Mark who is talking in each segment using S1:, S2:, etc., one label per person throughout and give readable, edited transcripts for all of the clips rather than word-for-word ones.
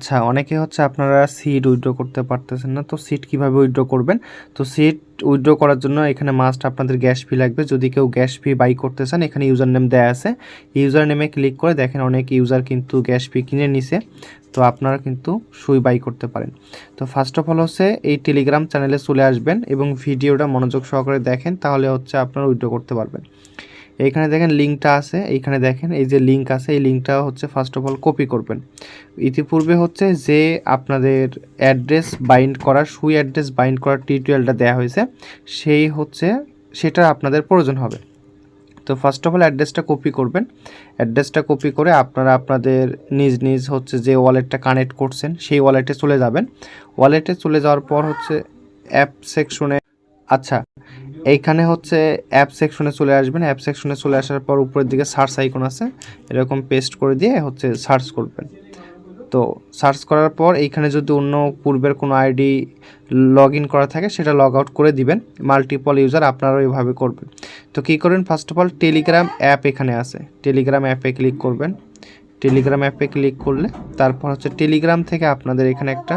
S1: আচ্ছা, অনেকে হচ্ছে আপনারা সিট উইথড্র করতে পারতেছেন না। তো সিট কিভাবে উইথড্র করবেন? তো সিট উইথড্র করার জন্য এখানে মাস্ট আপনাদের গ্যাস ফি লাগবে। যদি কেউ গ্যাস ফি বাই করতে চান, এখানে ইউজার নেম দেয়া আছে। ইউজার নেমে ক্লিক করে দেখেন অনেক ইউজার কিন্তু গ্যাস ফি কিনে নিছে। তো আপনারা কিন্তু সুই বাই করতে পারেন। তো ফার্স্ট অফ অল হচ্ছে এই টেলিগ্রাম চ্যানেলে চলে আসবেন এবং ভিডিওটা মনোযোগ সহকারে দেখেন, তাহলে হচ্ছে আপনারা উইথড্র করতে পারবেন। এইখানে দেখেন লিঙ্কটা আছে, এইখানে দেখেন এই যে লিঙ্ক আছে, এই লিঙ্কটা হচ্ছে ফার্স্ট অফ অল কপি করবেন। ইতিপূর্বে হচ্ছে যে আপনাদের অ্যাড্রেস বাইন্ড করার সুই অ্যাড্রেস বাইন্ড করার টিউটোরিয়ালটা দেওয়া হয়েছে, সেই হচ্ছে সেটা আপনাদের প্রয়োজন হবে। তো ফার্স্ট অফ অল অ্যাড্রেসটা কপি করবেন। অ্যাড্রেসটা কপি করে আপনারা আপনাদের নিজ নিজ হচ্ছে যে ওয়ালেটটা কানেক্ট করছেন সেই ওয়ালেটে চলে যাবেন। ওয়ালেটে চলে যাওয়ার পর হচ্ছে অ্যাপ সেকশনে, আচ্ছা এইখানে হচ্ছে অ্যাপ সেকশনে চলে আসবেন। অ্যাপ সেকশনে চলে আসার পর উপরের দিকে সার্চ আইকন আছে, এরকম পেস্ট করে দিয়ে হচ্ছে সার্চ করবেন। তো সার্চ করার পর এইখানে যদি অন্য পূর্বের কোনো আইডি লগ ইন করা থাকে সেটা লগ আউট করে দিবেন। মাল্টিপল ইউজার আপনারাও এইভাবে করবেন। তো কী করবেন, first of all Telegram app এখানে আছে, টেলিগ্রাম অ্যাপে ক্লিক করবেন। টেলিগ্রাম অ্যাপে ক্লিক করলে তারপর হচ্ছে টেলিগ্রাম থেকে আপনাদের এখানে একটা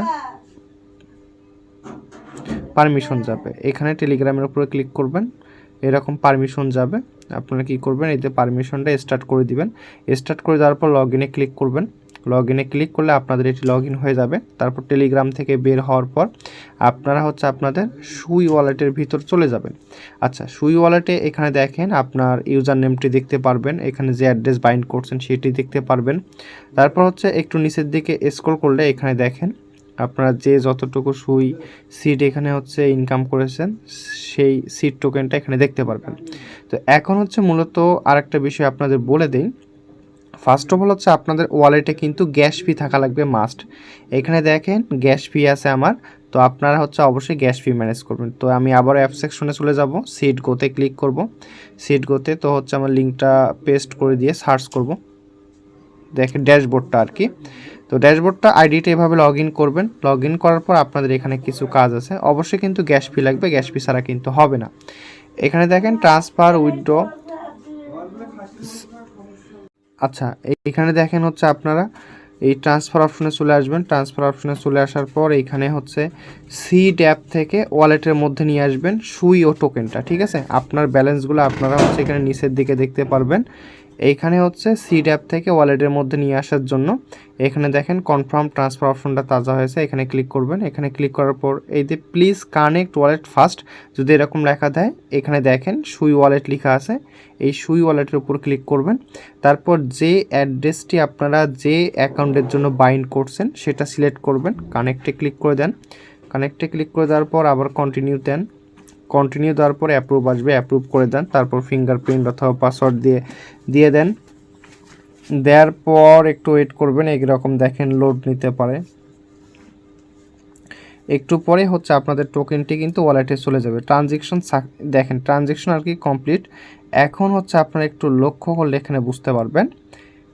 S1: পারমিশন যাবে, এখানে টেলিগ্রামের উপরে ক্লিক করবেন, এরকম পারমিশন যাবে। আপনারা কি করবেন, এতে পারমিশনটা স্টার্ট করে দিবেন। স্টার্ট করে দেওয়ার পর লগ ইনে ক্লিক করবেন। লগ ইনে ক্লিক করলে আপনাদের এটি লগ ইন হয়ে যাবে। তারপর টেলিগ্রাম থেকে বের হওয়ার পর আপনারা হচ্ছে আপনাদের সুই ওয়ালেটের ভিতর চলে যাবেন। আচ্ছা, সুই ওয়ালেটে এখানে দেখেন আপনার ইউজার নেমটি দেখতে পারবেন, এখানে যে অ্যাড্রেস বাইন্ড করছেন সেটি দেখতে পারবেন। তারপর হচ্ছে একটু নিচের দিকে স্ক্রল করলে এখানে দেখেন আপনারা যে যতটুকু সুই সিট এখানে হচ্ছে ইনকাম করেছেন সেই সিট টোকেনটা এখানে দেখতে পারবেন। তো এখন হচ্ছে মূলত আরেকটা বিষয় আপনাদের বলে দিই। ফার্স্ট অফ অল হচ্ছে আপনাদের ওয়ালেটে কিন্তু গ্যাস ফি থাকা লাগবে মাস্ট। এখানে দেখেন গ্যাস ফি আছে আমার, তো আপনারা হচ্ছে অবশ্যই গ্যাস ফি ম্যানেজ করবেন। তো আমি আবার অ্যাপ সেকশনে চলে যাব, সিট গোতে ক্লিক করব। সিট গোতে তো হচ্ছে আমার লিঙ্কটা পেস্ট করে দিয়ে সার্চ করব, দেখেন ড্যাশবোর্ডটা আর কি। তো ড্যাশবোর্ডটা আইডিটা এভাবে লগ ইন করবেন। লগ ইন করার পর আপনাদের এখানে কিছু কাজ আছে, অবশ্যই কিন্তু গ্যাস ফি লাগবে, গ্যাস ফি ছাড়া কিন্তু হবে না। এখানে দেখেন ট্রান্সফার উইথড্র, আচ্ছা এইখানে দেখেন হচ্ছে আপনারা এই ট্রান্সফার অপশনে চলে আসবেন। ট্রান্সফার অপশনে চলে আসার পর এইখানে হচ্ছে সিড অ্যাপ থেকে ওয়ালেটের মধ্যে নিয়ে আসবেন সুই ও টোকেনটা, ঠিক আছে। আপনার ব্যালেন্সগুলো আপনারা হচ্ছে এখানে নিচের দিকে দেখতে পারবেন। এইখানে হচ্ছে সিড অ্যাপ থেকে ওয়ালেটের মধ্যে নিয়ে আসার জন্য এখানে দেখেন কনফার্ম ট্রান্সফার অপশনটা তাজা হয়েছে, এখানে ক্লিক করবেন। এখানে ক্লিক করার পর এই যে প্লিজ কানেক্ট ওয়ালেট ফার্স্ট যদি এরকম লেখা দেয়, এখানে দেখেন সুই ওয়ালেট লেখা আছে, এই সুই ওয়ালেটের উপর ক্লিক করবেন। তারপর যে অ্যাড্রেসটি আপনারা যে অ্যাকাউন্টের জন্য বাইন্ড করছেন সেটা সিলেক্ট করবেন, কানেক্টে ক্লিক করে দেন। কানেক্টে ক্লিক করে দেওয়ার পর আবার কন্টিনিউ দেন। কন্টিনিউ দেওয়ার পর অ্যাপ্রুভ আসবে, অ্যাপ্রুভ করে দেন। তারপর ফিঙ্গারপ্রিন্ট অথবা পাসওয়ার্ড দিয়ে দেন। দেওয়ার পর একটু ওয়েট করবেন, এইরকম দেখেন লোড নিতে পারে। একটু পরে হচ্ছে আপনাদের টোকেনটি কিন্তু ওয়ালেটে চলে যাবে। ট্রানজ্যাকশন দেখেন ট্রানজ্যাকশন আর কি কমপ্লিট। এখন হচ্ছে আপনারা একটু লক্ষ্য করলে এখানে বুঝতে পারবেন,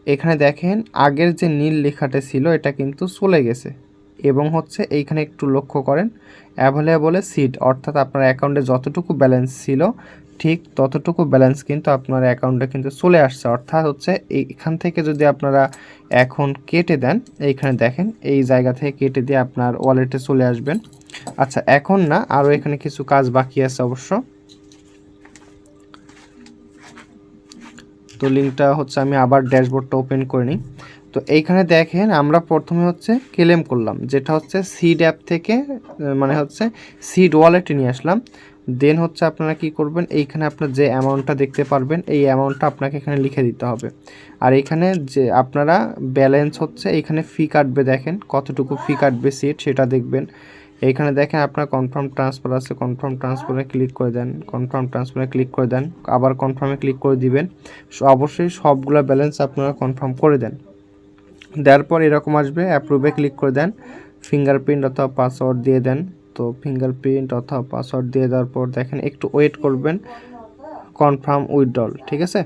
S1: এখানে দেখেন আগের যে নীল লেখাটা ছিল এটা কিন্তু চলে গেছে এবং হচ্ছে এইখানে একটু লক্ষ্য করেন অ্যাভেলেবলে সিট, অর্থাৎ আপনার অ্যাকাউন্টে যতটুকু ব্যালেন্স ছিল ঠিক ততটুকু ব্যালেন্স কিন্তু আপনার অ্যাকাউন্টে কিন্তু চলে আসছে। অর্থাৎ হচ্ছে এইখান থেকে যদি আপনারা এখন কেটে দেন, এইখানে দেখেন এই জায়গা থেকে কেটে দিয়ে আপনার ওয়ালেটে চলে আসবেন। আচ্ছা এখন না, আরও এখানে কিছু কাজ বাকি আছে অবশ্য। তো লিঙ্কটা হচ্ছে আমি আবার ড্যাশবোর্ডটা ওপেন করে নিই। তো এইখানে দেখেন আমরা প্রথমে হচ্ছে ক্লেম করলাম, যেটা হচ্ছে সিড অ্যাপ থেকে মানে হচ্ছে সিড ওয়ালেটে নিয়ে আসলাম। দেন হচ্ছে আপনারা কি করবেন, এইখানে আপনার যে অ্যামাউন্টটা দেখতে পারবেন এই অ্যামাউন্টটা আপনাকে এখানে লিখে দিতে হবে। আর এইখানে যে আপনারা ব্যালেন্স হচ্ছে এইখানে ফি কাটবে, দেখেন কতটুকু ফি কাটবে সিট সেটা দেখবেন। এইখানে দেখেন আপনার কনফার্ম ট্রান্সফার আছে, কনফার্ম ট্রান্সফারে ক্লিক করে দেন, কনফার্ম ট্রান্সফারে ক্লিক করে দেন, আবার কনফার্মে ক্লিক করে দিবেন। অবশ্যই সবগুলো ব্যালেন্স আপনারা কনফার্ম করে দেন। দেওয়ার পর এরকম আসবে, অ্যাপ্রুভে ক্লিক করে দেন, ফিঙ্গারপ্রিন্ট অথবা পাসওয়ার্ড দিয়ে দেন। তো ফিঙ্গারপ্রিন্ট অথবা পাসওয়ার্ড দিয়ে দেওয়ার পর দেখেন একটু ওয়েট করবেন, কনফার্ম উইথড্রল, ঠিক আছে।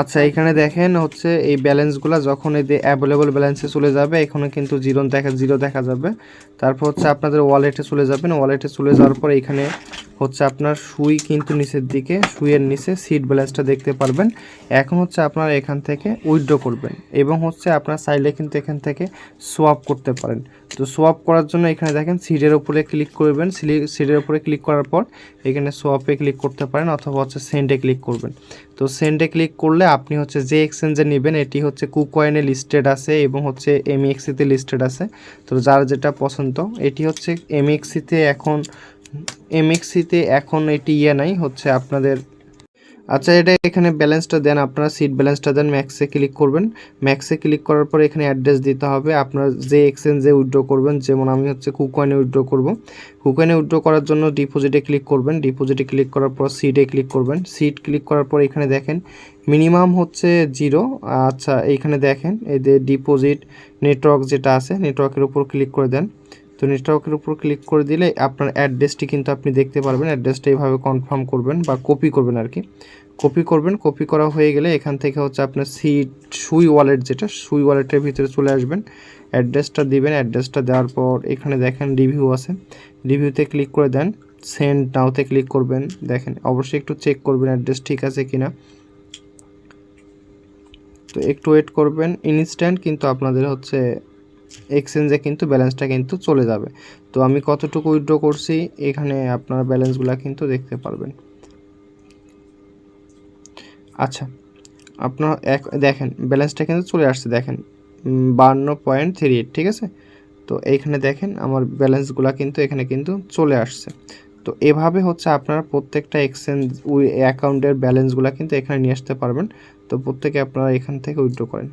S1: আচ্ছা এখানে দেখেন হচ্ছে এই ব্যালেন্সগুলো যখন এই অ্যাভেলেবল ব্যালেন্সে চলে যাবে এখানে কিন্তু জিরো দেখা যাবে। তারপর হচ্ছে আপনাদের ওয়ালেটে চলে যাবেন, ওয়ালেটে চলে যাওয়ার পর এখানে হচ্ছে আপনার সুই কিন্তু নিচের দিকে, সুইয়ের নিচে সিট ব্যালেন্সটা দেখতে পারবেন। এখন হচ্ছে আপনারা এখান থেকে উইথড্র করবেন এবং হচ্ছে আপনার চাইলে কিন্তু এখান থেকে সোয়াপ করতে পারেন। তো সোয়াপ করার জন্য এখানে দেখেন সিটের উপরে ক্লিক করবেন, সিটের উপরে ক্লিক করার পর এখানে সোয়াপে ক্লিক করতে পারেন অথবা হচ্ছে সেন্ডে ক্লিক করবেন। তো সেন্ডে ক্লিক করলে আপনি হচ্ছে যে এক্সচেঞ্জে নেবেন এটি হচ্ছে কুকয়েনে লিস্টেড আছে এবং হচ্ছে এমএক্সিতে লিস্টেড আছে। তো যার যেটা পছন্দ, এটি হচ্ছে এমএক্সিতে এখন এটি নাই হচ্ছে আপনাদের। আচ্ছা এটা এখানে ব্যালেন্সটা দেন, আপনারা সিট ব্যালেন্সটা দেন, ম্যাক্সে ক্লিক করবেন। ম্যাক্সে ক্লিক করার পর এখানে অ্যাড্রেস দিতে হবে আপনার যে এক্সচেঞ্জে উইথড্র করবেন। যেমন আমি হচ্ছে কুকয়েনে উইথড্র করব। কুকয়েনে উইথড্র করার জন্য ডিপোজিটে ক্লিক করবেন, ডিপোজিটে ক্লিক করার পর সিটে ক্লিক করবেন। সিট ক্লিক করার পর এখানে দেখেন মিনিমাম হচ্ছে 0। আচ্ছা এইখানে দেখেন এই যে ডিপোজিট নেটওয়ার্ক যেটা আছে, নেটওয়ার্কের উপর ক্লিক করে দেন। তো নেটওয়ার্কের উপর ক্লিক করে দিলে আপনার অ্যাড্রেসটি কিন্তু আপনি দেখতে পারবেন। অ্যাড্রেসটা এইভাবে কনফার্ম করবেন বা কপি করবেন আর কি, কপি করবেন। কপি করা হয়ে গেলে এখান থেকে হচ্ছে আপনার সুই ওয়ালেট, যেটা সুই ওয়ালেটের ভিতরে চলে আসবেন, অ্যাড্রেসটা দিবেন। অ্যাড্রেসটা দেওয়ার পর এখানে দেখেন রিভিউ আছে, রিভিউতে ক্লিক করে দেন। সেন্ড নাওতে ক্লিক করবেন। দেখেন অবশ্যই একটু চেক করবেন অ্যাড্রেস ঠিক আছে কিনা। তো একটু ওয়েট করবেন, ইনস্ট্যান্ট কিন্তু আপনাদের হচ্ছে এক্সচেঞ্জে কিন্তু ব্যালেন্সটা কিন্তু চলে যাবে। তো আমি কতটুকু উইথড্র করছি এখানে আপনার ব্যালেন্সগুলো কিন্তু দেখতে পারবেন। আচ্ছা আপনার দেখেন ব্যালেন্সটা কিন্তু চলে আসছে, দেখেন 52.38, ঠিক আছে। তো এইখানে দেখেন আমার ব্যালেন্সগুলো কিন্তু এখানে কিন্তু চলে আসছে। তো এভাবে হচ্ছে আপনারা প্রত্যেকটা এক্সচেঞ্জ অ্যাকাউন্টের ব্যালেন্সগুলো কিন্তু এখানে নিয়ে আসতে পারবেন। তো প্রত্যেকে আপনারা এখান থেকে উইথড্র করেন।